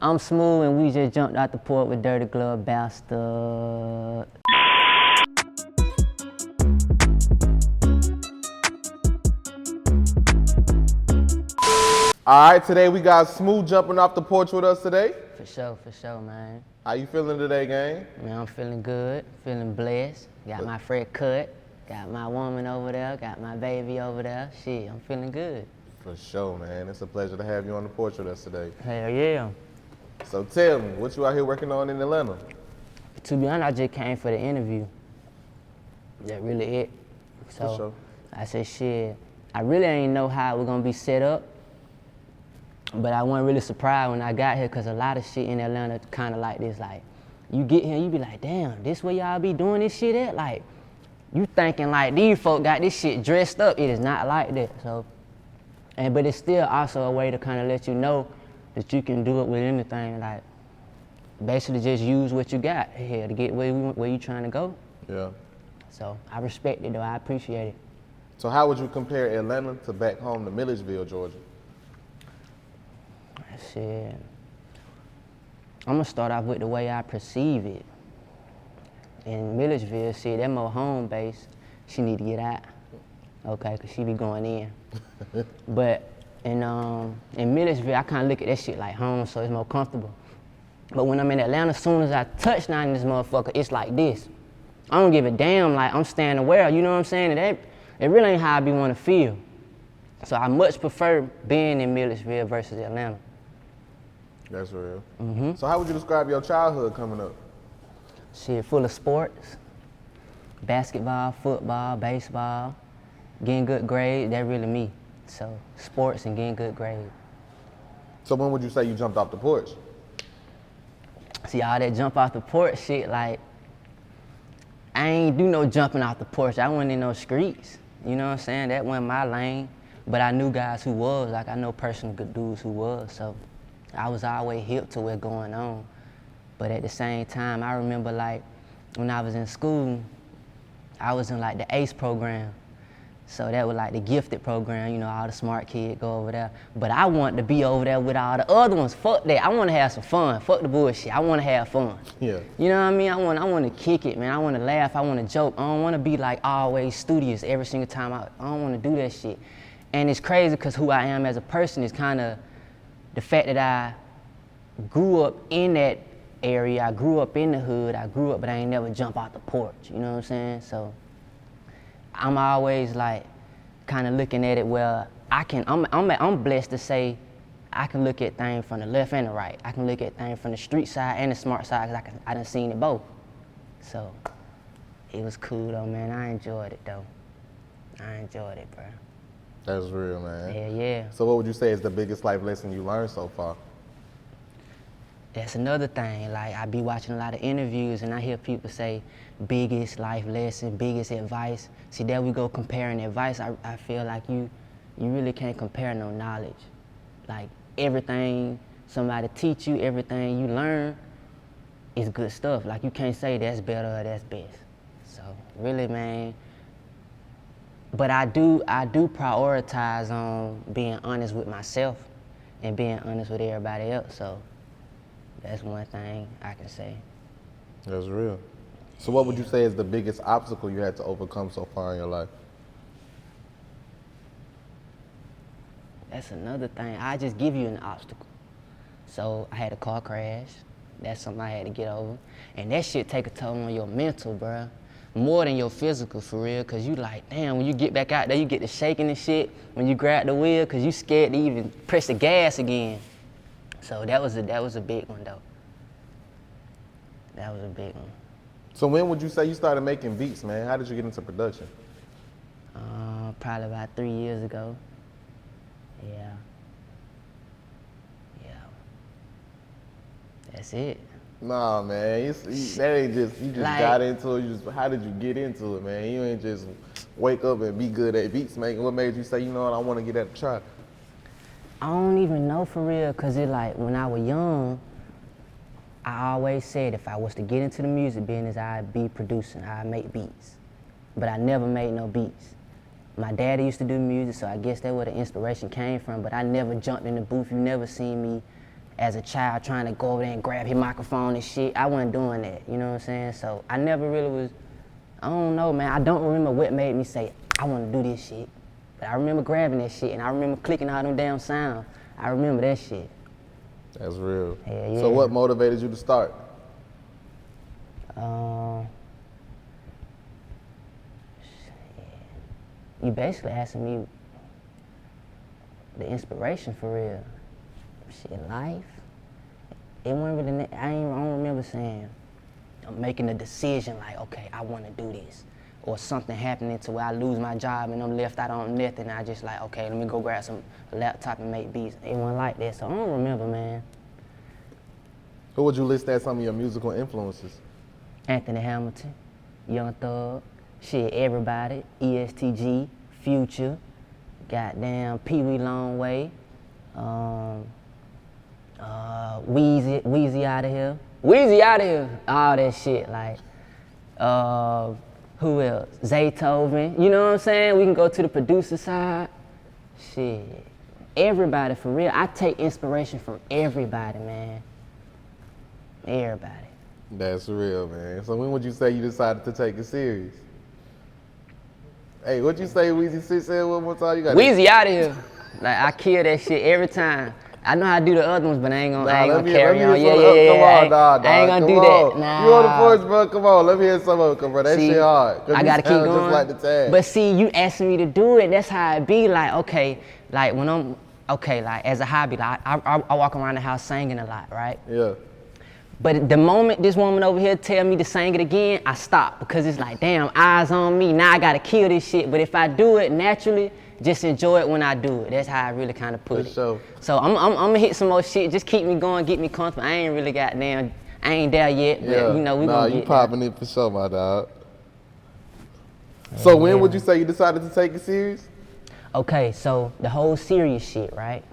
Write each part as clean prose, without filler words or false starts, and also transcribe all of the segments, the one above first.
I'm Smooo and we just jumped out the port with Dirty Glove Bastard. All right, today we got Smooo jumping off the porch with us today. For sure, man. How you feeling today, gang? Man, I'm feeling good, feeling blessed. Got my friend cut, got my woman over there, got my baby over there. Shit, I'm feeling good. For sure, man. It's a pleasure to have you on the porch with us today. Hell yeah. So tell me, what you out here working on in Atlanta? To be honest, I just came for the interview. That really it. So For sure. I said, shit, I really ain't know how it was gonna be set up, but I wasn't really surprised when I got here, cause a lot of shit in Atlanta kind of like this. Like, you get here, you be like, damn, this where y'all be doing this shit at? Like, you thinking like these folk got this shit dressed up. It is not like that. So, but it's still also a way to kind of let you know that you can do it with anything. Like, basically just use what you got here to get where you trying to go. Yeah. So I respect it though, I appreciate it. So how would you compare Atlanta to back home to Milledgeville, Georgia? Shit. I'm gonna start off with the way I perceive it. In Milledgeville, see, that more home base, she need to get out. Okay, cause she be going in. But in Milledgeville, I kinda look at that shit like home, so it's more comfortable. But when I'm in Atlanta, as soon as I touch down in this motherfucker, it's like this. I don't give a damn, like I'm staying aware, you know what I'm saying? It really ain't how I be wanna feel. So I much prefer being in Milledgeville versus Atlanta. That's real. Mm-hmm. So how would you describe your childhood coming up? Shit, full of sports. Basketball, football, baseball, getting good grades, that really me. So sports and getting good grades. So when would you say you jumped off the porch? See, all that jump off the porch shit, like, I ain't do no jumping off the porch. I wasn't in no streets. You know what I'm saying? That wasn't my lane. But I knew guys who was, like I know personal good dudes who was, so I was always hip to what's going on. But at the same time, I remember like when I was in school, I was in like the ACE program. So that was like the gifted program, you know, all the smart kids go over there. But I wanted to be over there with all the other ones. Fuck that, I wanna have some fun. Fuck the bullshit, I wanna have fun. Yeah. You know what I mean? I wanna kick it, man. I wanna laugh, I wanna joke. I don't wanna be like always studious every single time. I don't wanna do that shit. And it's crazy because who I am as a person is kinda the fact that I grew up in that area, I grew up in the hood, but I ain't never jump out the porch, you know what I'm saying? So I'm always like kind of looking at it where I'm blessed to say I can look at things from the left and the right. I can look at things from the street side and the smart side because I done seen it both. So it was cool though, man. I enjoyed it though. I enjoyed it, bro. That's real, man. Yeah, yeah. So what would you say is the biggest life lesson you learned so far? That's another thing. Like, I be watching a lot of interviews and I hear people say biggest life lesson, biggest advice. See, there we go comparing advice. I feel like you really can't compare no knowledge. Like, everything somebody teach you, everything you learn is good stuff. Like, you can't say that's better or that's best. So, really, man. But I do prioritize on being honest with myself and being honest with everybody else. So that's one thing I can say. That's real. So what would you say is the biggest obstacle you had to overcome so far in your life? That's another thing. I just give you an obstacle. So I had a car crash. That's something I had to get over. And that shit take a toll on your mental, bruh. More than your physical, for real, cause you like, damn, when you get back out there, you get to shaking and shit when you grab the wheel, cause you scared to even press the gas again. So that was a big one though. That was a big one. So when would you say you started making beats, man? How did you get into production? Probably about 3 years ago. Yeah. That's it. Nah, man, that ain't just, you just like, got into it. How did you get into it, man? You ain't just wake up and be good at beats making. What made you say, you know what, I want to get that try? I don't even know for real, cause it like, when I was young, I always said if I was to get into the music business, I'd be producing, I'd make beats. But I never made no beats. My daddy used to do music, so I guess that's where the inspiration came from, but I never jumped in the booth. You never seen me as a child trying to go over there and grab his microphone and shit. I wasn't doing that, you know what I'm saying? So I never really was, I don't know, man. I don't remember what made me say, I want to do this shit. But I remember grabbing that shit, and I remember clicking all them damn sounds. I remember that shit. That's real. Hell yeah. So what motivated you to start? You basically asking me the inspiration for real. Shit, life. It wasn't really, I don't remember saying, I'm making a decision like, okay, I want to do this. Or something happening to where I lose my job and I'm left out on nothing. And I just like, okay, let me go grab a laptop and make beats. It wasn't like that, so I don't remember, man. Who would you list as some of your musical influences? Anthony Hamilton, Young Thug, shit, everybody, ESTG, Future, goddamn Pee Wee Longway, Weezy out of here. Weezy out of here, all that shit, like, who else? Zaytoven, you know what I'm saying? We can go to the producer side. Shit, everybody for real. I take inspiration from everybody, man. Everybody. That's real, man. So when would you say you decided to take it serious? Hey, what'd you say, Weezy? Say it one more time. You got Weezy out of here. Like, I kill that shit every time. I know how to do the other ones, but I ain't gonna carry on. Yeah. Come on, dog. I ain't gonna do that. Nah. You on the porch, bro? Come on, let me hear some of it, bro. That shit hard. I gotta keep going. Just like the tag. But see, you asking me to do it. That's how it be. Like, okay, like when I'm like as a hobby, like I walk around the house singing a lot, right? Yeah. But the moment this woman over here tell me to sing it again, I stop because it's like, damn, eyes on me. Now I gotta kill this shit. But if I do it naturally, just enjoy it when I do it. That's how I really kind of put it. Sure. So I'm gonna hit some more shit. Just keep me going, get me comfortable. I ain't really got damn, I ain't there yet, but you know, we gonna get you popping it for sure, my dog. So when would you say you decided to take it serious? Okay, so the whole serious shit, right?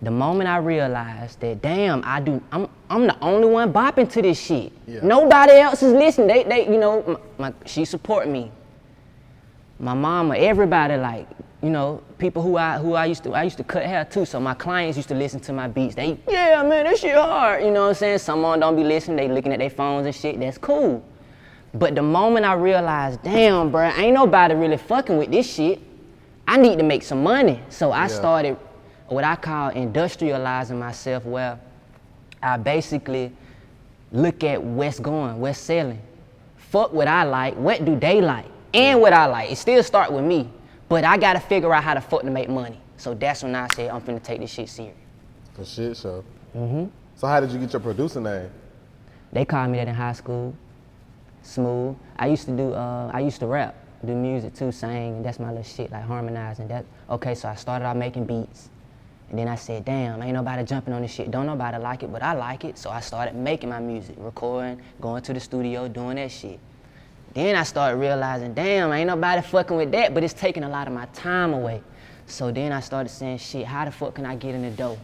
The moment I realized that, damn, I'm the only one bopping to this shit. Yeah. Nobody else is listening. They you know, she support me. My mama, everybody, like, you know, people who I used to cut hair too, so my clients used to listen to my beats. They, yeah, man, that shit hard. You know what I'm saying? Someone don't be listening, they looking at their phones and shit, that's cool. But the moment I realized, damn, bro, ain't nobody really fucking with this shit. I need to make some money. So I started what I call industrializing myself, where I basically look at what's going, what's selling. Fuck what I like, what do they like, and what I like. It still start with me, but I gotta figure out how the fuck to make money. So that's when I said I'm finna take this shit serious. For shit show. Mm-hmm. So how did you get your producer name? They called me that in high school, Smooo. I used to rap, do music too, sing, that's my little shit, like harmonizing. Okay, so I started out making beats. And then I said, damn, ain't nobody jumping on this shit. Don't nobody like it, but I like it. So I started making my music, recording, going to the studio, doing that shit. Then I started realizing, damn, ain't nobody fucking with that, but it's taking a lot of my time away. So then I started saying, shit, how the fuck can I get in the door?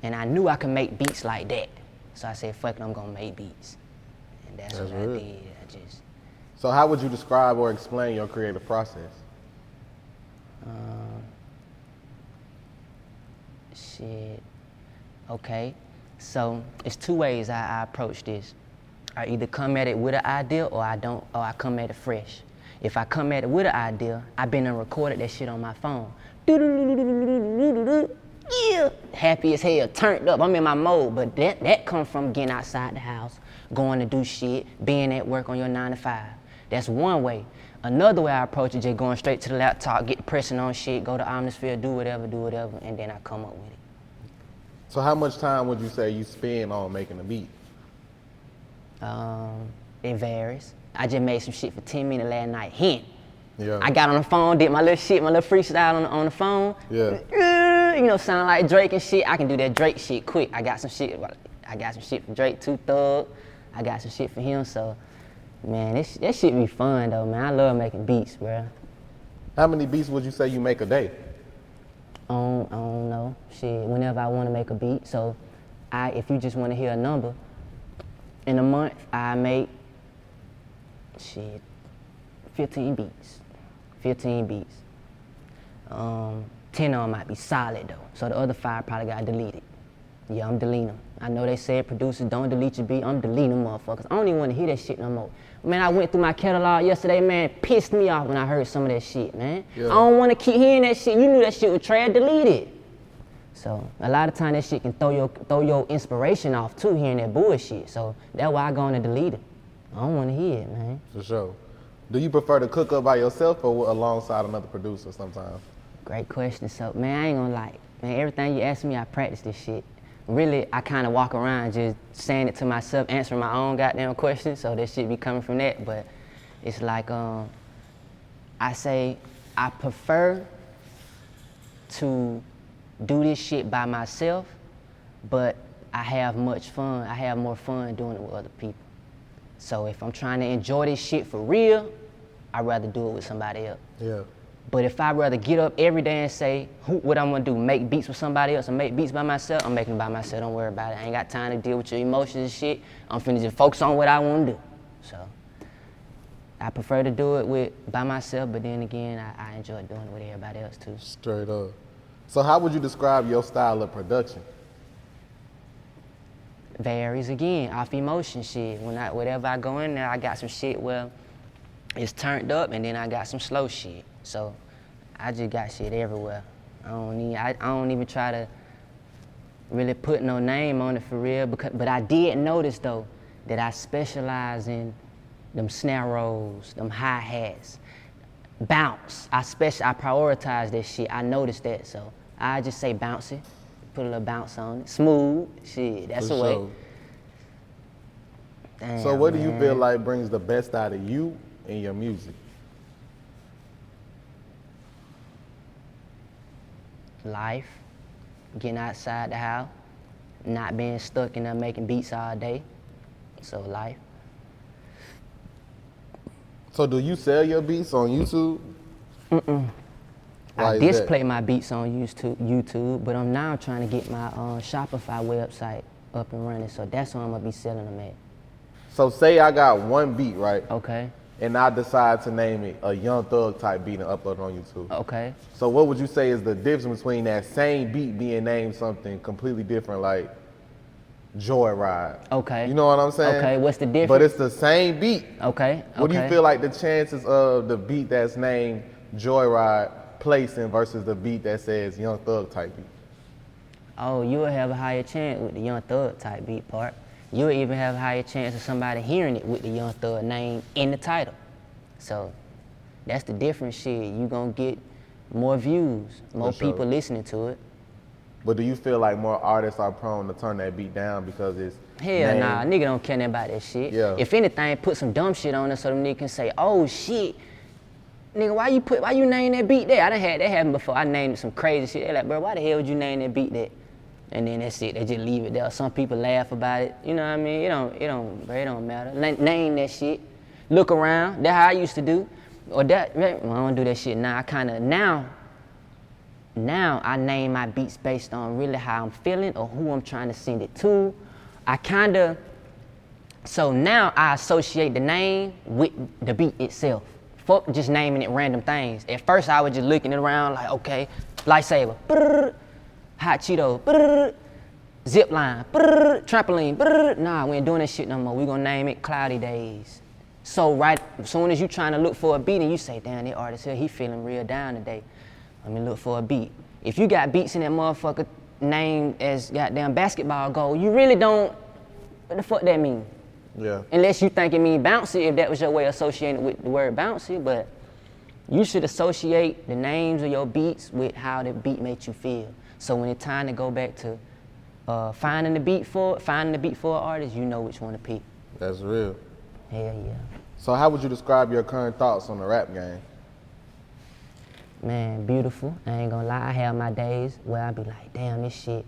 And I knew I could make beats like that. So I said, fuck it, I'm gonna make beats. And that's what I did. So how would you describe or explain your creative process? Shit. Okay. So it's two ways I approach this. I either come at it with an idea or I come at it fresh. If I come at it with an idea, I've been and recorded that shit on my phone. Yeah, happy as hell, turned up, I'm in my mode, but that comes from getting outside the house, going to do shit, being at work on your 9 to 5. That's one way. Another way I approach it, just going straight to the laptop, get pressing on shit, go to Omnisphere, do whatever, and then I come up with it. So how much time would you say you spend on making a beat? It varies. I just made some shit for 10 minutes last night. Yeah. I got on the phone, did my little shit, my little freestyle on the phone. Yeah. You know, sound like Drake and shit. I can do that Drake shit quick. I got some shit for Drake, Too Thug. I got some shit for him, so man, that shit be fun though, man. I love making beats, bro. How many beats would you say you make a day? I don't know. Shit, whenever I want to make a beat. So if you just want to hear a number, in a month I make 15 beats. 15 beats. 10 of them might be solid though. So the other 5 probably got deleted. Yeah, I'm deleting them. I know they said producers don't delete your beat. I'm deleting them motherfuckers. I don't even want to hear that shit no more. Man, I went through my catalog yesterday, man. Pissed me off when I heard some of that shit, man. Yeah. I don't want to keep hearing that shit. You knew that shit was trash, delete it. So a lot of times that shit can throw your inspiration off too, hearing that bullshit. So that's why I go on and delete it. I don't want to hear it, man. For sure. Do you prefer to cook up by yourself or alongside another producer sometimes? Great question. So, man, I ain't gonna lie. Man, everything you ask me, I practice this shit. Really, I kind of walk around just saying it to myself, answering my own goddamn questions, so that shit be coming from that. But it's like, I say I prefer to do this shit by myself, but I have much fun. I have more fun doing it with other people. So if I'm trying to enjoy this shit for real, I'd rather do it with somebody else. Yeah. But if I'd rather get up every day and say, what I'm gonna do, make beats with somebody else or make beats by myself, I'm making them by myself, don't worry about it. I ain't got time to deal with your emotions and shit. I'm finna just focus on what I wanna do. So I prefer to do it by myself, but then again, I enjoy doing it with everybody else too. Straight up. So how would you describe your style of production? Varies again, off emotion shit. Whatever I go in there, I got some shit where it's turned up and then I got some slow shit. So I just got shit everywhere. I don't even try to really put no name on it for real, but I did notice though that I specialize in them snare rolls, them hi-hats, bounce. I prioritize that shit. I noticed that, so I just say bouncy, put a little bounce on it. Smooth, shit, that's the way. Damn, so what do you feel like brings the best out of you in your music? Life, getting outside the house, not being stuck in there making beats all day. So life. So do you sell your beats on YouTube? I display my beats on YouTube, but I'm now trying to get my Shopify website up and running, so that's where I'm gonna be selling them at. So say I got one beat, right? Okay. And I decide to name it a Young Thug type beat and upload it on YouTube. Okay. So what would you say is the difference between that same beat being named something completely different, like Joyride? Okay. You know what I'm saying? Okay, what's the difference? But it's the same beat. Okay. What do you feel like the chances of the beat that's named Joyride placing versus the beat that says Young Thug type beat? Oh, you'll have a higher chance with the Young Thug type beat part. You'll even have a higher chance of somebody hearing it with the Young Thug name in the title. So that's the difference shit. You gonna get more views, more people listening to it. But do you feel like more artists are prone to turn that beat down because it's Hell nah, nigga don't care nothing about that shit. Yeah. If anything, put some dumb shit on it so them niggas can say, oh shit, nigga, why you name that beat that? I done had that happen before. I named some crazy shit. They like, bro, why the hell would you name that beat that? And then that's it. They just leave it there. Some people laugh about it. You know what I mean? It don't matter. Name that shit. Look around. That's how I used to do. Or that. Well, I don't do that shit now. I kind of now I name my beats based on really how I'm feeling or who I'm trying to send it to. So now I associate the name with the beat itself. Fuck just naming it random things. At first I was just looking around like, okay, lightsaber, brrr, hot Cheeto, brrr, zip line, brrr, trampoline, brrr. Nah, we ain't doing that shit no more. We gonna name it Cloudy Days. So right as soon as you trying to look for a beat and you say, damn, that artist here, he feeling real down today. Let me look for a beat. If you got beats in that motherfucker named as goddamn basketball goal, you really don't, what the fuck that mean? Yeah. Unless you think it mean bouncy, if that was your way of associating with the word bouncy, but you should associate the names of your beats with how the beat makes you feel. So when it's time to go back to finding the beat for an artist, you know which one to pick. That's real. Hell yeah. So how would you describe your current thoughts on the rap game? Man, beautiful. I ain't gonna lie, I have my days where I be like, damn, this shit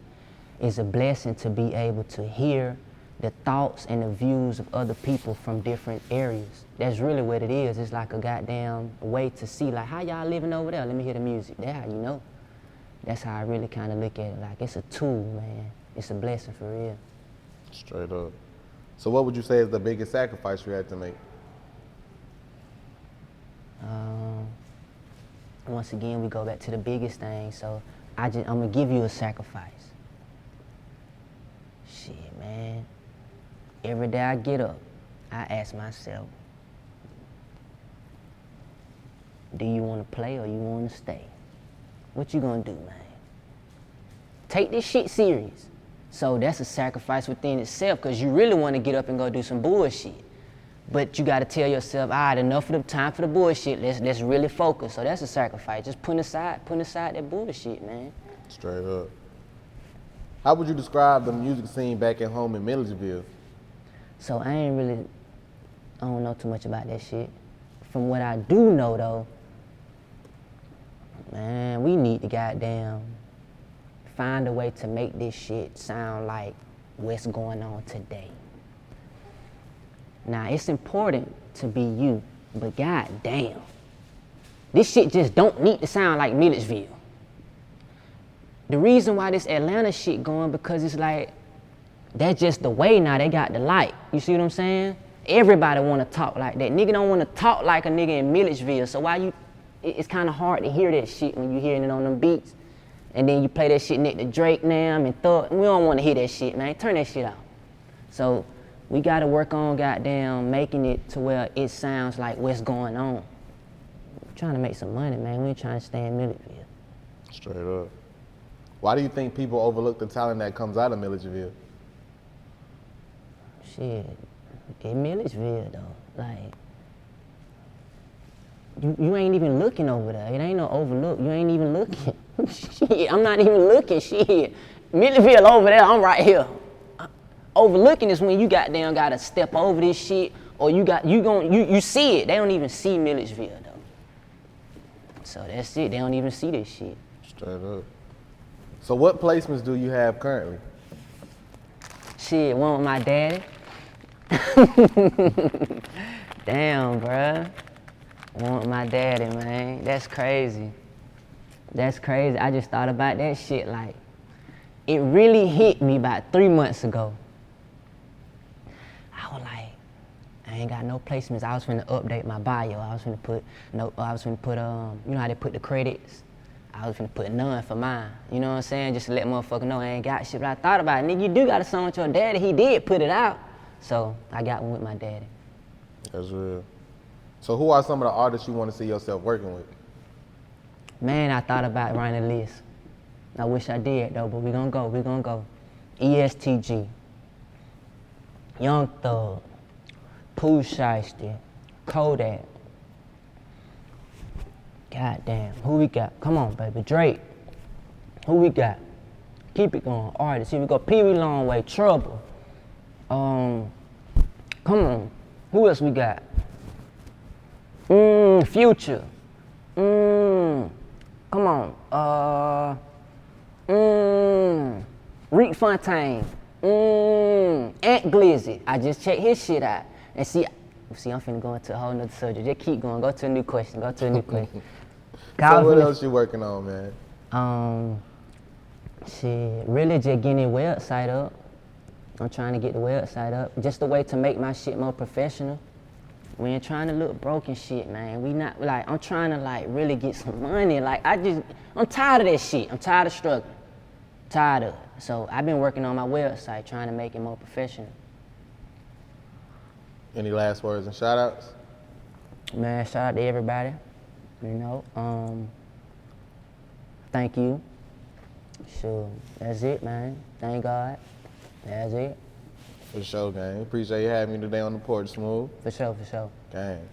is a blessing to be able to hear the thoughts and the views of other people from different areas. That's really what it is. It's like a goddamn way to see, like, how y'all living over there? Let me hear the music. That's how you know. That's how I really kind of look at it. Like, it's a tool, man. It's a blessing for real. Straight up. So what would you say is the biggest sacrifice you had to make? Once again, we go back to the biggest thing. So I'm gonna give you a sacrifice. every day I get up, I ask myself, do you want to play or you want to stay? What you gonna do, man? Take this shit serious. So that's a sacrifice within itself, because you really want to get up and go do some bullshit. But you got to tell yourself, all right, enough of the time for the bullshit. Let's really focus. So that's a sacrifice. Just putting aside that bullshit, man. Straight up. How would you describe the music scene back at home in Milledgeville? So I don't know too much about that shit. From what I do know though, man, we need to goddamn find a way to make this shit sound like what's going on today. Now, it's important to be you, but goddamn, this shit just don't need to sound like Milledgeville. The reason why this Atlanta shit going, because it's like, that's just the way now, they got the light. You see what I'm saying? Everybody wanna talk like that. Nigga don't wanna talk like a nigga in Milledgeville, so it's kinda hard to hear that shit when you hearing it on them beats. And then you play that shit next to Drake now and Thug. We don't wanna hear that shit, man. Turn that shit off. So we gotta work on goddamn making it to where it sounds like what's going on. We're trying to make some money, man. We ain't trying to stay in Milledgeville. Straight up. Why do you think people overlook the talent that comes out of Milledgeville? Shit, in Milledgeville though, like, you ain't even looking over there. It ain't no overlook. You ain't even looking. Shit, I'm not even looking. Shit, Milledgeville over there. I'm right here. Overlooking is when you goddamn gotta step over this shit, or you see it. They don't even see Milledgeville though. So that's it. They don't even see this shit. Straight up. So what placements do you have currently? Shit, one with my daddy. Damn, bruh. One with my daddy, man. That's crazy. That's crazy. I just thought about that shit. Like, it really hit me about 3 months ago. I was like, I ain't got no placements. I was finna update my bio. I was finna put, you know how they put the credits? I was finna put none for mine. You know what I'm saying? Just to let motherfucker know I ain't got shit. But I thought about it, nigga, you do got a song with your daddy. He did put it out. So I got one with my daddy. That's real. So who are some of the artists you want to see yourself working with? Man, I thought about running a list. I wish I did though, but we gonna go. ESTG, Young Thug, Pooh Shiesty, Kodak. Goddamn, who we got? Come on, baby, Drake. Who we got? Keep it going, artists. Here we go, Pee Wee Longway, Trouble. Come on, who else we got? Future. Come on. Reek Fontaine. Ant Glizzy. I just checked his shit out. And see, I'm finna go into a whole nother subject. Just keep going. Go to a new question. So what else you working on, man? Shit, really just getting the website up. I'm trying to get the website up. Just a way to make my shit more professional. We ain't trying to look broke and shit, man. We not, like, I'm trying to, like, really get some money. Like, I'm tired of that shit. I'm tired of struggling. Tired of it. So I've been working on my website, trying to make it more professional. Any last words and shout outs? Man, shout out to everybody. You know, thank you. Sure, that's it, man. Thank God. That's it. For sure, gang. Appreciate you having me today on the porch, Smooo. For sure. Gang.